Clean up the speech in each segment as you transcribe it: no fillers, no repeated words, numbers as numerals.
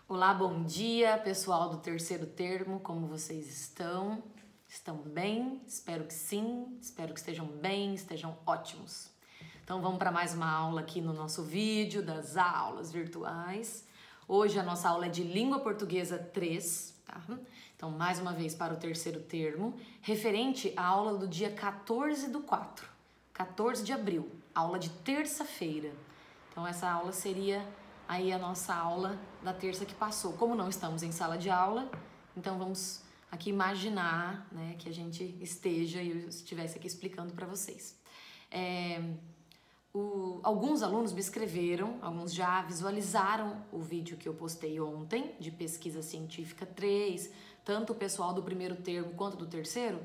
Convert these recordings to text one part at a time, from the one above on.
Olá, bom dia, pessoal do terceiro termo, como vocês estão? Estão bem? Espero que sim, espero que estejam bem, estejam ótimos. Então vamos para mais uma aula aqui no nosso vídeo das aulas virtuais. Hoje a nossa aula é de língua portuguesa 3, tá? Então mais uma vez para o terceiro termo, referente à aula do dia 14/4, 14 de abril, aula de terça-feira. Então essa aula seria aí a nossa aula da terça que passou. Como não estamos em sala de aula, então vamos aqui imaginar, né, que a gente esteja e eu estivesse aqui explicando para vocês. Alguns alunos me escreveram, alguns já visualizaram o vídeo que eu postei ontem, de pesquisa científica 3, tanto o pessoal do primeiro termo quanto do terceiro.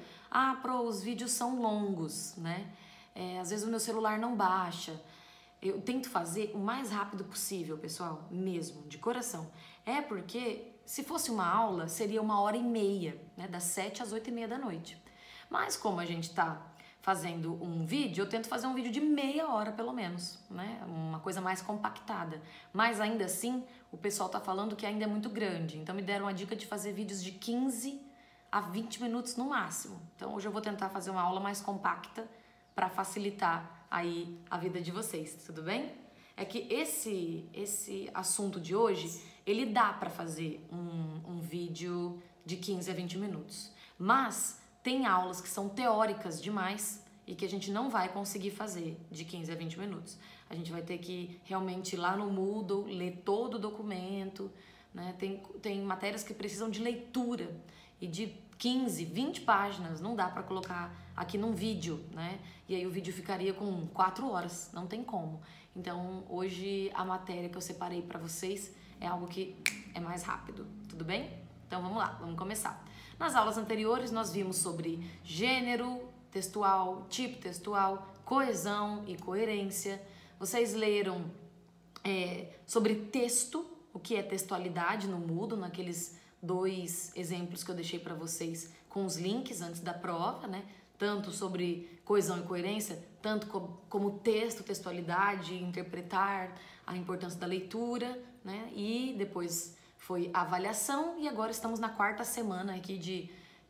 Os vídeos são longos, né? Às vezes o meu celular não baixa. Eu tento fazer o mais rápido possível, pessoal, mesmo, de coração. Porque se fosse uma aula, seria 1h30, né, das 7 às 8h30 da noite. Mas como a gente tá fazendo um vídeo, eu tento fazer um vídeo de meia hora, pelo menos, né, uma coisa mais compactada. Mas ainda assim, o pessoal tá falando que ainda é muito grande. Então me deram a dica de fazer vídeos de 15 a 20 minutos no máximo. Então hoje eu vou tentar fazer uma aula mais compacta para facilitar aí a vida de vocês, tudo bem? É que esse assunto de hoje, ele dá para fazer um vídeo de 15 a 20 minutos, mas tem aulas que são teóricas demais e que a gente não vai conseguir fazer de 15 a 20 minutos. A gente vai ter que realmente ir lá no Moodle, ler todo o documento, né? Tem matérias que precisam de leitura e de 15, 20 páginas, não dá para colocar aqui num vídeo, né? E aí o vídeo ficaria com 4 horas, não tem como. Então, hoje a matéria que eu separei para vocês é algo que é mais rápido, tudo bem? Então vamos lá, vamos começar. Nas aulas anteriores nós vimos sobre gênero textual, tipo textual, coesão e coerência. Vocês leram sobre texto, o que é textualidade no Moodle, naqueles 2 exemplos que eu deixei para vocês com os links antes da prova, né? Tanto sobre coesão e coerência, tanto como texto, textualidade, interpretar, a importância da leitura, né? E depois foi a avaliação e agora estamos na 4ª semana aqui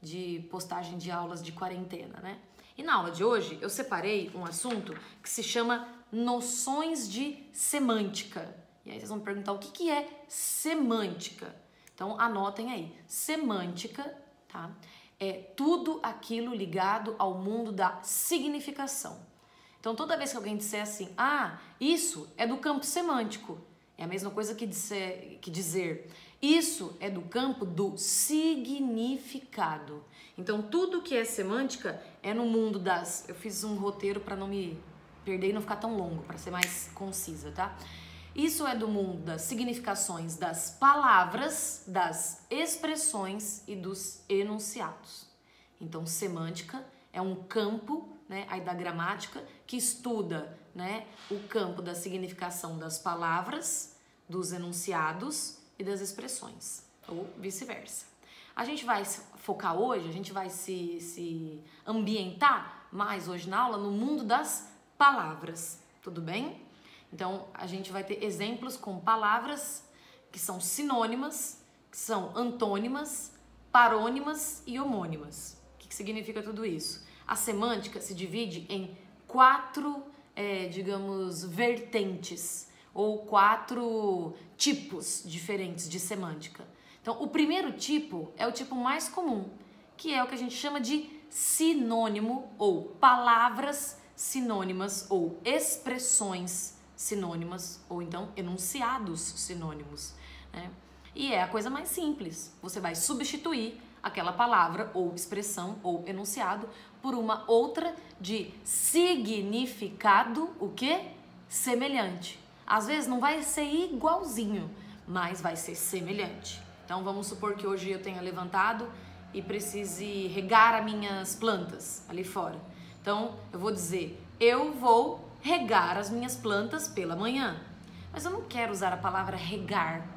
de postagem de aulas de quarentena, né? E na aula de hoje eu separei um assunto que se chama noções de semântica. E aí vocês vão me perguntar o que é semântica? Então anotem aí, semântica, tá? É tudo aquilo ligado ao mundo da significação. Então toda vez que alguém disser assim, isso é do campo semântico, é a mesma coisa que dizer, isso é do campo do significado. Então tudo que é semântica é no mundo das... Eu fiz um roteiro para não me perder e não ficar tão longo, para ser mais concisa, tá? Isso é do mundo das significações das palavras, das expressões e dos enunciados. Então, semântica é um campo, né, aí da gramática, que estuda, né, o campo da significação das palavras, dos enunciados e das expressões, ou vice-versa. A gente vai focar hoje, a gente vai se ambientar mais hoje na aula no mundo das palavras, tudo bem? Então, a gente vai ter exemplos com palavras que são sinônimas, que são antônimas, parônimas e homônimas. O que significa tudo isso? A semântica se divide em 4, digamos, vertentes, ou 4 tipos diferentes de semântica. Então, o primeiro tipo é o tipo mais comum, que é o que a gente chama de sinônimo, ou palavras sinônimas, ou expressões sinônimas, ou então enunciados sinônimos, né? E é a coisa mais simples. Você vai substituir aquela palavra, ou expressão, ou enunciado, por uma outra de significado, o quê? Semelhante. Às vezes não vai ser igualzinho, mas vai ser semelhante. Então vamos supor que hoje eu tenha levantado e precise regar as minhas plantas ali fora. Então eu vou dizer, eu vou regar as minhas plantas pela manhã. Mas eu não quero usar a palavra regar.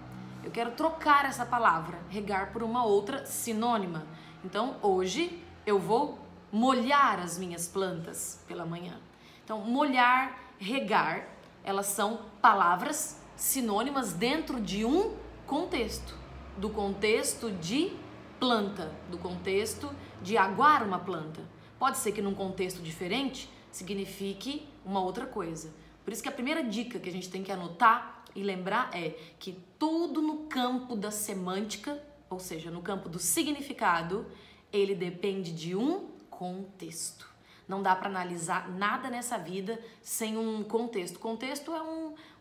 Eu quero trocar essa palavra, regar, por uma outra sinônima. Então, hoje, eu vou molhar as minhas plantas pela manhã. Então, molhar, regar, elas são palavras sinônimas dentro de um contexto, do contexto de planta, do contexto de aguar uma planta. Pode ser que num contexto diferente signifique uma outra coisa. Por isso que a primeira dica que a gente tem que anotar e lembrar é que tudo no campo da semântica, ou seja, no campo do significado, ele depende de um contexto. Não dá para analisar nada nessa vida sem um contexto. Contexto é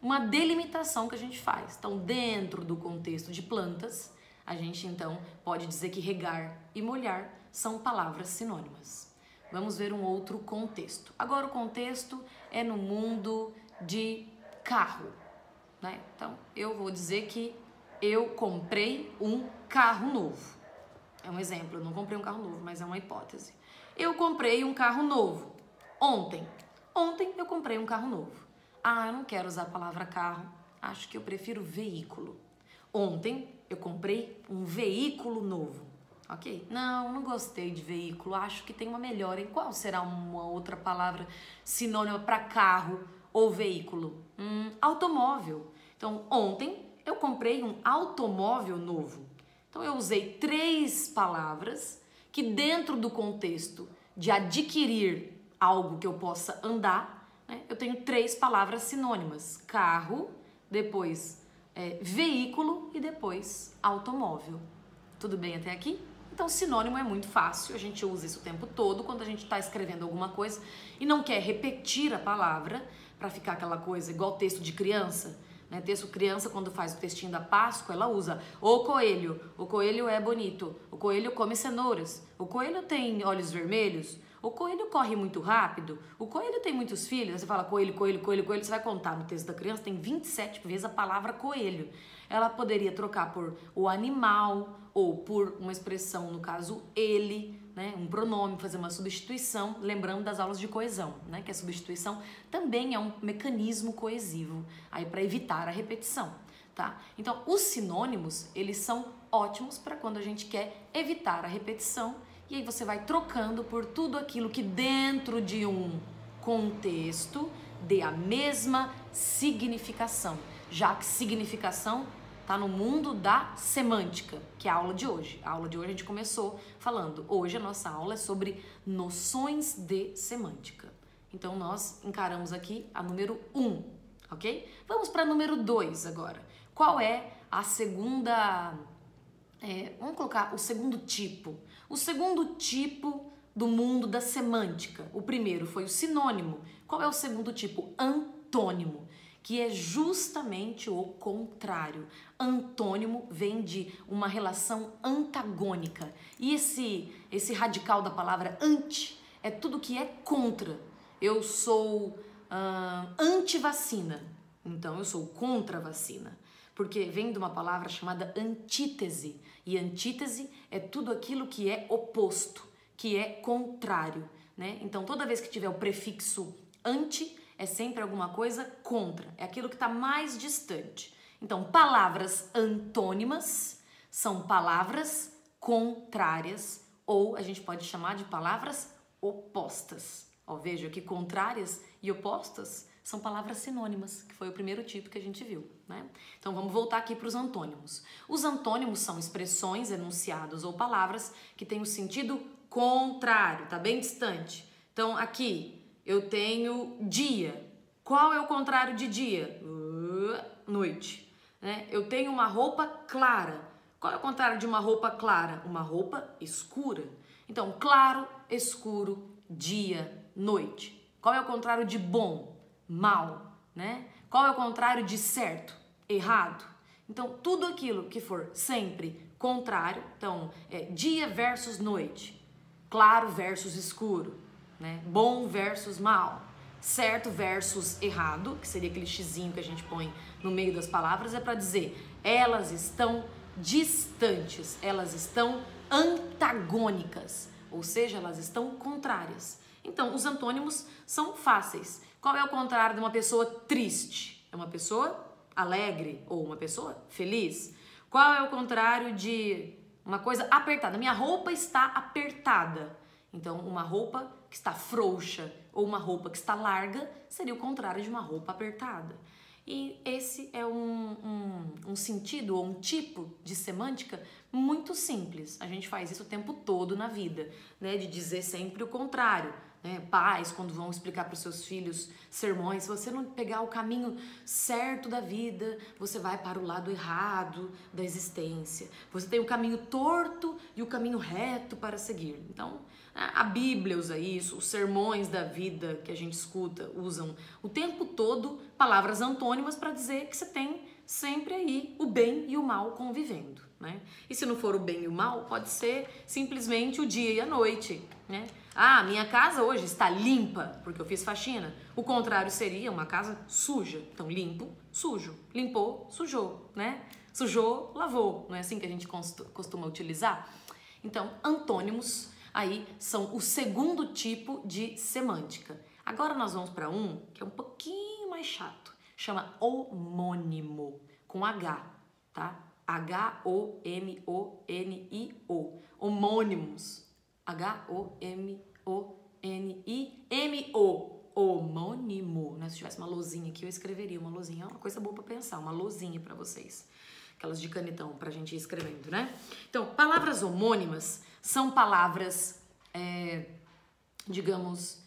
uma delimitação que a gente faz. Então, dentro do contexto de plantas, a gente então pode dizer que regar e molhar são palavras sinônimas. Vamos ver um outro contexto. Agora o contexto é no mundo de carro, né? Então, eu vou dizer que eu comprei um carro novo. É um exemplo, eu não comprei um carro novo, mas é uma hipótese. Eu comprei um carro novo ontem. Ontem eu comprei um carro novo. Ah, eu não quero usar a palavra carro. Acho que eu prefiro veículo. Ontem eu comprei um veículo novo. Ok? Não gostei de veículo. Acho que tem uma melhor. E qual será uma outra palavra sinônima para carro ou veículo? Automóvel. Então, ontem eu comprei um automóvel novo. Então, eu usei 3 palavras que dentro do contexto de adquirir algo que eu possa andar, né, eu tenho 3 palavras sinônimas. Carro, depois veículo e depois automóvel. Tudo bem até aqui? Então, sinônimo é muito fácil, a gente usa isso o tempo todo quando a gente está escrevendo alguma coisa e não quer repetir a palavra para ficar aquela coisa igual texto de criança. Né? Texto criança, quando faz o textinho da Páscoa, ela usa o coelho é bonito, o coelho come cenouras, o coelho tem olhos vermelhos, o coelho corre muito rápido, o coelho tem muitos filhos. Você fala coelho, coelho, coelho, coelho, você vai contar no texto da criança, tem 27 vezes a palavra coelho. Ela poderia trocar por o animal ou por uma expressão, no caso ele, né, um pronome, fazer uma substituição, lembrando das aulas de coesão, né, que a substituição também é um mecanismo coesivo, aí para evitar a repetição, tá? Então, os sinônimos, eles são ótimos para quando a gente quer evitar a repetição, e aí você vai trocando por tudo aquilo que dentro de um contexto dê a mesma significação, já que significação está no mundo da semântica, que é a aula de hoje. A aula de hoje a gente começou falando, hoje a nossa aula é sobre noções de semântica. Então nós encaramos aqui a número 1, ok? Vamos para a número 2 agora. Qual é a segunda... vamos colocar o segundo tipo. O segundo tipo do mundo da semântica. O primeiro foi o sinônimo. Qual é o segundo tipo? Antônimo, que é justamente o contrário. Antônimo vem de uma relação antagônica. E esse radical da palavra anti é tudo que é contra. Eu sou anti-vacina, então eu sou contra a vacina. Porque vem de uma palavra chamada antítese. E antítese é tudo aquilo que é oposto, que é contrário, né? Então, toda vez que tiver o prefixo anti, é sempre alguma coisa contra. É aquilo que está mais distante. Então, palavras antônimas são palavras contrárias, ou a gente pode chamar de palavras opostas. Ó, veja que contrárias e opostas são palavras sinônimas, que foi o primeiro tipo que a gente viu, né? Então vamos voltar aqui para os antônimos. Os antônimos são expressões, enunciados ou palavras que têm o sentido contrário, tá bem distante. Então aqui eu tenho dia. Qual é o contrário de dia? Noite, né? Eu tenho uma roupa clara. Qual é o contrário de uma roupa clara? Uma roupa escura. Então, claro, escuro, dia, noite. Qual é o contrário de bom? Mal, né? Qual é o contrário de certo? Errado. Então, tudo aquilo que for sempre contrário, então, dia versus noite, claro versus escuro, né? Bom versus mal, certo versus errado, que seria aquele xizinho que a gente põe no meio das palavras, é para dizer, elas estão distantes, elas estão antagônicas, ou seja, elas estão contrárias. Então, os antônimos são fáceis. Qual é o contrário de uma pessoa triste? É uma pessoa alegre ou uma pessoa feliz? Qual é o contrário de uma coisa apertada? Minha roupa está apertada. Então, uma roupa que está frouxa ou uma roupa que está larga seria o contrário de uma roupa apertada. E esse é um sentido ou um tipo de semântica muito simples. A gente faz isso o tempo todo na vida, né? De dizer sempre o contrário. Né? Pais, quando vão explicar para os seus filhos sermões, se você não pegar o caminho certo da vida, você vai para o lado errado da existência. Você tem o caminho torto e o caminho reto para seguir. Então, a Bíblia usa isso, os sermões da vida que a gente escuta usam o tempo todo palavras antônimas para dizer que você tem sempre aí o bem e o mal convivendo, né? E se não for o bem e o mal, pode ser simplesmente o dia e a noite, né? Ah, minha casa hoje está limpa porque eu fiz faxina. O contrário seria uma casa suja. Então, limpo, sujo. Limpou, sujou, né? Sujou, lavou. Não é assim que a gente costuma utilizar? Então, antônimos aí são o segundo tipo de semântica. Agora nós vamos para um que é um pouquinho mais chato. Chama homônimo, com H, tá? H-O-M-O-N-I-O. Homônimos. H-O-M-O-N-I-M-O. Homônimo. Né? Se tivesse uma lousinha aqui, eu escreveria uma lousinha. É uma coisa boa para pensar, uma lousinha para vocês. Aquelas de canetão pra gente ir escrevendo, né? Então, palavras homônimas são palavras, digamos,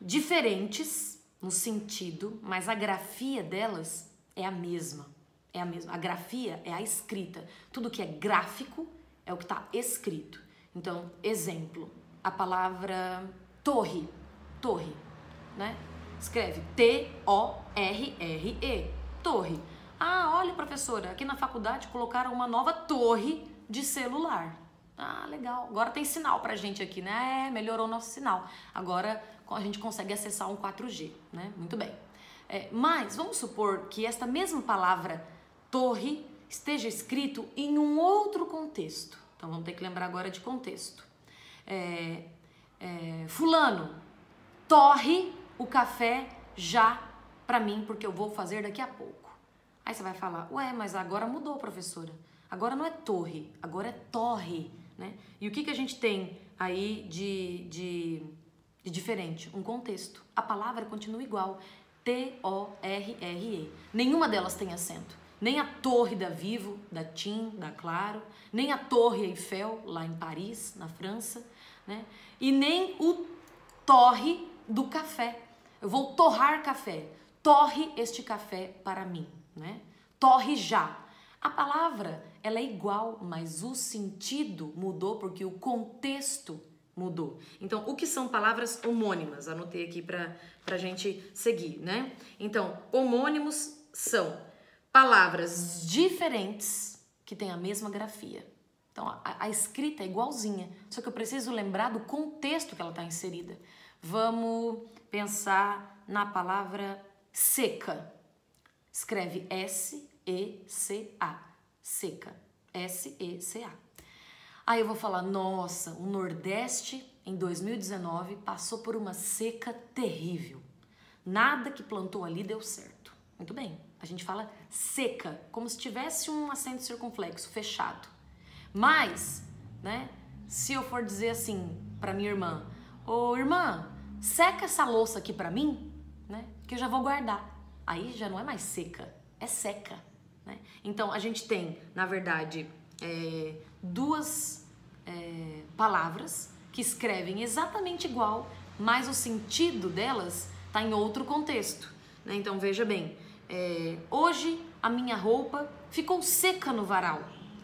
diferentes no sentido, mas a grafia delas é a mesma. É a mesma. A grafia é a escrita. Tudo que é gráfico é o que está escrito. Então, exemplo, a palavra torre, torre, né? Escreve T-O-R-R-E, torre. Ah, olha, professora, aqui na faculdade colocaram uma nova torre de celular. Ah, legal. Agora tem sinal pra gente aqui, né? Melhorou o nosso sinal. Agora a gente consegue acessar um 4G, né? Muito bem. Mas vamos supor que esta mesma palavra torre esteja escrito em um outro contexto. Então vamos ter que lembrar agora de contexto. Fulano, torre o café já pra mim, porque eu vou fazer daqui a pouco. Aí você vai falar, ué, mas agora mudou, professora. Agora não é torre, agora é torre, né? E o que a gente tem aí de diferente? Um contexto. A palavra continua igual. T-O-R-R-E. Nenhuma delas tem acento. Nem a torre da Vivo, da TIM, da Claro, nem a torre Eiffel, lá em Paris, na França, né? E nem o torre do café. Eu vou torrar café. Torre este café para mim, né? Torre já. A palavra, ela é igual, mas o sentido mudou porque o contexto mudou. Então, o que são palavras homônimas? Anotei aqui pra gente seguir, né? Então, homônimos são palavras diferentes que têm a mesma grafia. Então, a escrita é igualzinha, só que eu preciso lembrar do contexto que ela está inserida. Vamos pensar na palavra seca. Escreve S-E-C-A. Seca. S-E-C-A. Aí eu vou falar, nossa, o Nordeste em 2019 passou por uma seca terrível. Nada que plantou ali deu certo. Muito bem, a gente fala seca, como se tivesse um acento circunflexo fechado. Mas, né, se eu for dizer assim para minha irmã, ô irmã, seca essa louça aqui para mim, né, que eu já vou guardar. Aí já não é mais seca, é seca, né? Então a gente tem, na verdade, duas palavras que escrevem exatamente igual, mas o sentido delas está em outro contexto, né? Então veja bem, hoje a minha roupa ficou seca no varal,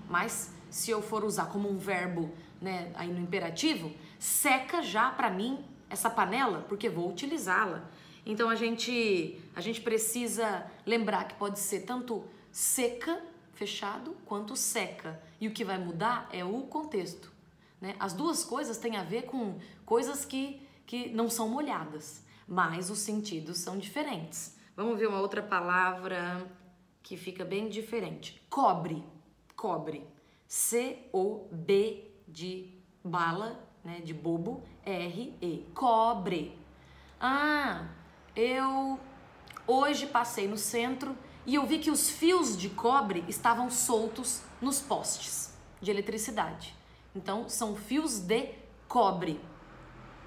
mas se eu for usar como um verbo, né, aí no imperativo, seca já para mim essa panela, porque vou utilizá-la. Então a gente precisa lembrar que pode ser tanto seca, fechado, quanto seca. E o que vai mudar é o contexto, né? As duas coisas têm a ver com coisas que não são molhadas, mas os sentidos são diferentes. Vamos ver uma outra palavra que fica bem diferente. Cobre. Cobre. C-O-B de bala, né, de bobo, R-E. Cobre. Ah, eu hoje passei no centro e eu vi que os fios de cobre estavam soltos nos postes de eletricidade. Então, são fios de cobre.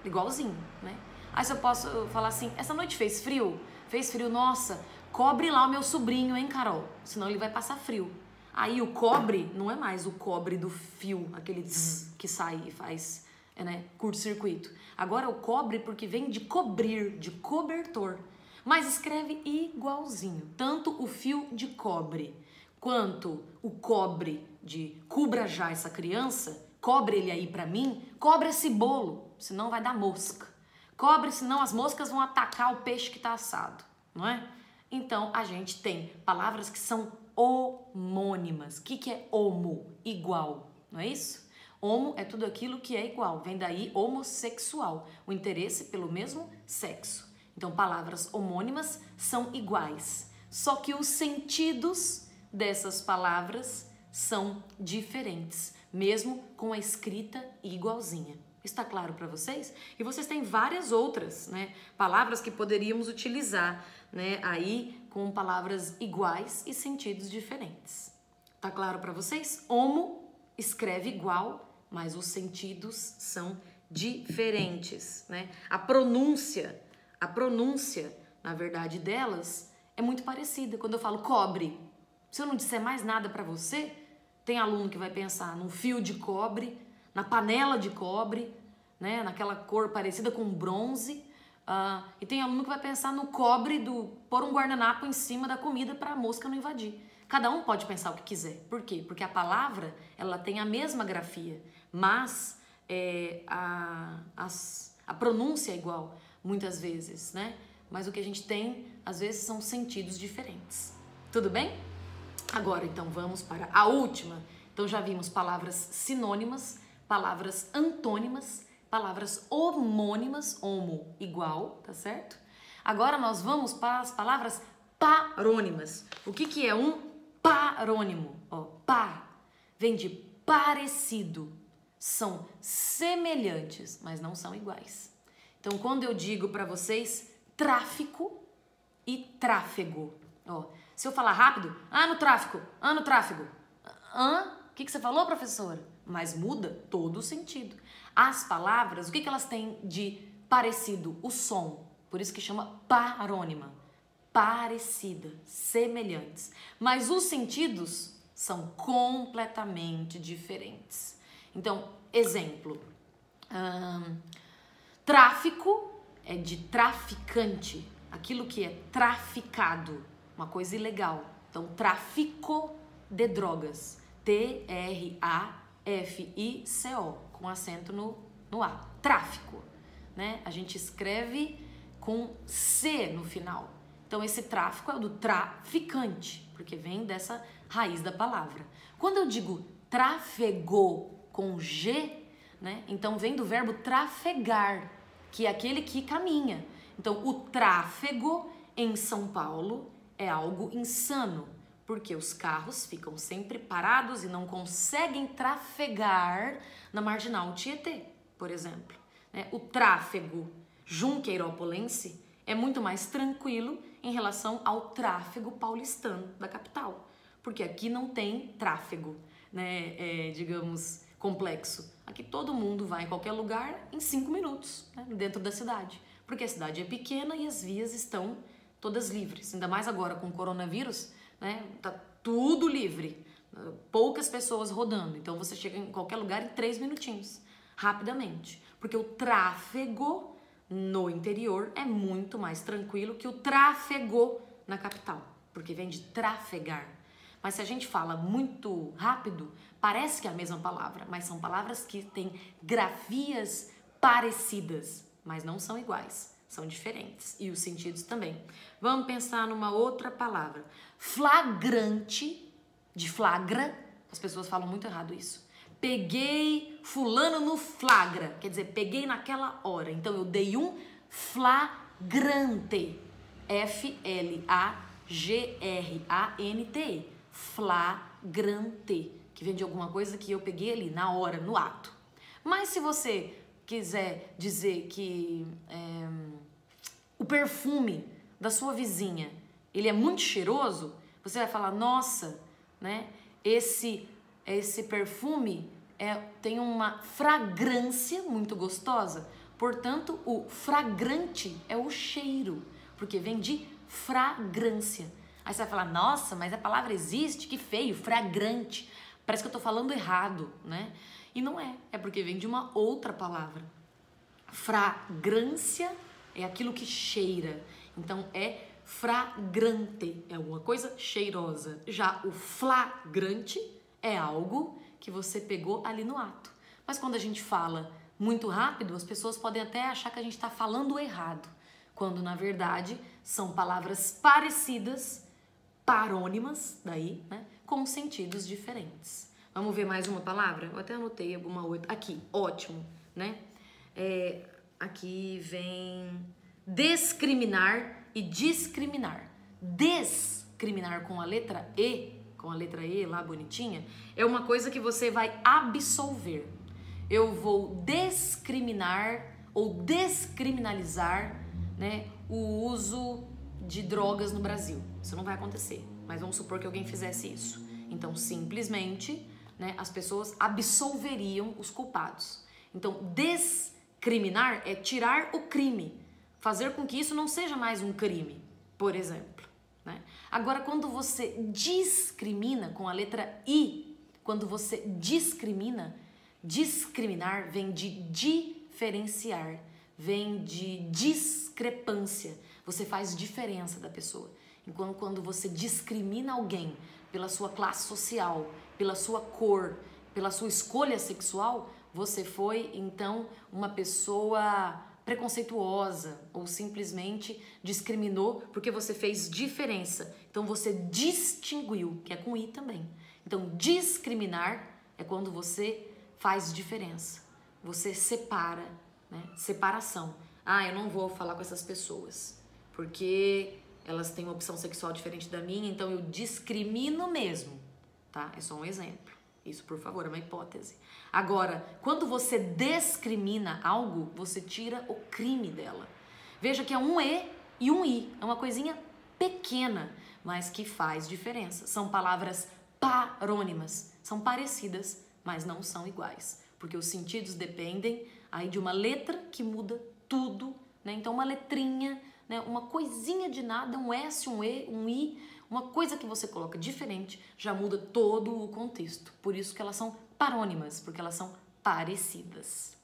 Igualzinho, né? Aí se eu posso falar assim, essa noite fez frio? Fez frio, nossa, Cobre lá o meu sobrinho, hein, Carol? Senão ele vai passar frio. Aí o cobre não é mais o cobre do fio, aquele zzz que sai e faz, né, curto-circuito. Agora o cobre porque vem de cobrir, de cobertor. Mas escreve igualzinho. Tanto o fio de cobre quanto o cobre de cubra já essa criança, cobre ele aí pra mim, cobre esse bolo, senão vai dar mosca. Cobre, senão as moscas vão atacar o peixe que tá assado, não é? Então a gente tem palavras que são homônimas. O que é homo? Igual, não é isso? Homo é tudo aquilo que é igual, vem daí homossexual, o interesse pelo mesmo sexo. Então palavras homônimas são iguais, só que os sentidos dessas palavras são diferentes, mesmo com a escrita igualzinha. Está claro para vocês? E vocês têm várias outras, né, palavras que poderíamos utilizar, né, aí com palavras iguais e sentidos diferentes. Tá claro para vocês? Homo escreve igual, mas os sentidos são diferentes, né? A pronúncia, na verdade, delas é muito parecida. Quando eu falo cobre, se eu não disser mais nada para você, tem aluno que vai pensar num fio de cobre, na panela de cobre, né, naquela cor parecida com bronze, e tem aluno que vai pensar no cobre do pôr um guardanapo em cima da comida para a mosca não invadir. Cada um pode pensar o que quiser. Por quê? Porque a palavra ela tem a mesma grafia, mas a pronúncia é igual muitas vezes, né? Mas o que a gente tem às vezes são sentidos diferentes. Tudo bem? Agora, então, vamos para a última. Então, já vimos palavras sinônimas, palavras antônimas, palavras homônimas, homo, igual, tá certo? Agora, nós vamos para as palavras parônimas. O que é um parônimo? Ó, vem de parecido. São semelhantes, mas não são iguais. Então, quando eu digo para vocês tráfico e tráfego, ó, se eu falar rápido, no tráfico, no tráfego. O que você falou, professora? Mas muda todo o sentido. As palavras, o que elas têm de parecido? O som. Por isso que chama parônima. Parecida, semelhantes. Mas os sentidos são completamente diferentes. Então, exemplo. Tráfico é de traficante. Aquilo que é traficado. Uma coisa ilegal. Então, tráfico de drogas. T-R-A-F-I-C-O, com acento no A. Tráfico, né? A gente escreve com C no final. Então, esse tráfico é o do traficante, porque vem dessa raiz da palavra. Quando eu digo trafegou com G, né? Então, vem do verbo trafegar, que é aquele que caminha. Então, o tráfego em São Paulo é algo insano, porque os carros ficam sempre parados e não conseguem trafegar na Marginal Tietê, por exemplo. O tráfego junqueiropolense é muito mais tranquilo em relação ao tráfego paulistano da capital, porque aqui não tem tráfego, né, digamos, complexo. Aqui todo mundo vai em qualquer lugar em 5 minutos, né, dentro da cidade, porque a cidade é pequena e as vias estão todas livres, ainda mais agora com o coronavírus, né? Tá tudo livre, poucas pessoas rodando, então você chega em qualquer lugar em 3 minutinhos, rapidamente, porque o tráfego no interior é muito mais tranquilo que o tráfego na capital, porque vem de trafegar. Mas se a gente fala muito rápido, parece que é a mesma palavra, mas são palavras que têm grafias parecidas, mas não são iguais. São diferentes. E os sentidos também. Vamos pensar numa outra palavra. Flagrante, de flagra. As pessoas falam muito errado isso. Peguei fulano no flagra. Quer dizer, peguei naquela hora. Então, eu dei um flagrante. F-L-A-G-R-A-N-T-E. Flagrante. Que vem de alguma coisa que eu peguei ali, na hora, no ato. Mas se você quiser dizer que o perfume da sua vizinha, ele é muito cheiroso, você vai falar, nossa, né, esse perfume tem uma fragrância muito gostosa, portanto, o fragrante é o cheiro, porque vem de fragrância. Aí você vai falar, nossa, mas a palavra existe? Que feio, fragrante. Parece que eu tô falando errado, né? E não é, é porque vem de uma outra palavra. Fragrância é aquilo que cheira. Então é fragrante, é uma coisa cheirosa. Já o flagrante é algo que você pegou ali no ato. Mas quando a gente fala muito rápido, as pessoas podem até achar que a gente está falando errado, quando na verdade são palavras parecidas, parônimas, daí, né, com sentidos diferentes. Vamos ver mais uma palavra? Eu até anotei alguma outra. Aqui, ótimo, né? Aqui vem discriminar e discriminar. Discriminar com a letra E lá bonitinha, é uma coisa que você vai absolver. Eu vou discriminar ou descriminalizar, né, o uso de drogas no Brasil. Isso não vai acontecer, mas vamos supor que alguém fizesse isso. Então, simplesmente, né, as pessoas absolveriam os culpados. Então, discriminar é tirar o crime, fazer com que isso não seja mais um crime, por exemplo, né? Agora, quando você discrimina com a letra I, quando você discrimina, discriminar vem de diferenciar, vem de discrepância. Você faz diferença da pessoa. Enquanto quando você discrimina alguém pela sua classe social, pela sua cor, pela sua escolha sexual, você foi, então, uma pessoa preconceituosa ou simplesmente discriminou porque você fez diferença. Então, você distinguiu, que é com I também. Então, discriminar é quando você faz diferença. Você separa, né? Separação. Ah, eu não vou falar com essas pessoas porque elas têm uma opção sexual diferente da minha, então eu discrimino mesmo, tá? É só um exemplo. Isso, por favor, é uma hipótese. Agora, quando você discrimina algo, você tira o crime dela. Veja que é um E e um I. É uma coisinha pequena, mas que faz diferença. São palavras parônimas. São parecidas, mas não são iguais. Porque os sentidos dependem aí de uma letra que muda tudo, né? Então, uma letrinha, né? Uma coisinha de nada, um S, um E, um I, uma coisa que você coloca diferente já muda todo o contexto. Por isso que elas são parônimas, porque elas são parecidas.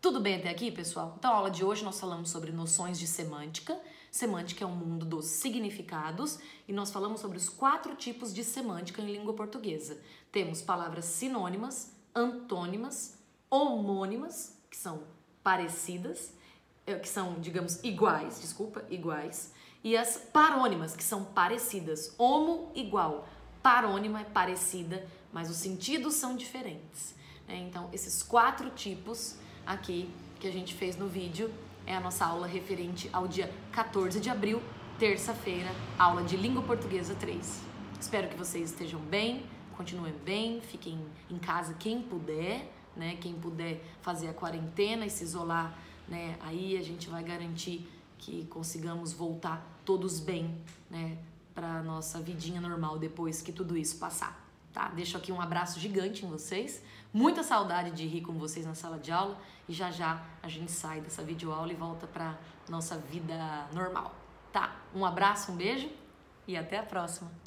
Tudo bem até aqui, pessoal? Então, a aula de hoje nós falamos sobre noções de semântica. Semântica é um mundo dos significados e nós falamos sobre os 4 tipos de semântica em língua portuguesa. Temos palavras sinônimas, antônimas, homônimas, que são parecidas, que são, digamos, iguais, e as parônimas, que são parecidas. Homo, igual. Parônima é parecida, mas os sentidos são diferentes. Então, esses 4 tipos aqui que a gente fez no vídeo é a nossa aula referente ao dia 14 de abril, terça-feira, aula de Língua Portuguesa 3. Espero que vocês estejam bem, continuem bem, fiquem em casa quem puder, né? Quem puder fazer a quarentena e se isolar, né? Aí a gente vai garantir que consigamos voltar todos bem, né, para nossa vidinha normal depois que tudo isso passar, tá? Deixo aqui um abraço gigante em vocês, muita saudade de rir com vocês na sala de aula e já já a gente sai dessa videoaula e volta para nossa vida normal, tá? Um abraço, um beijo e até a próxima!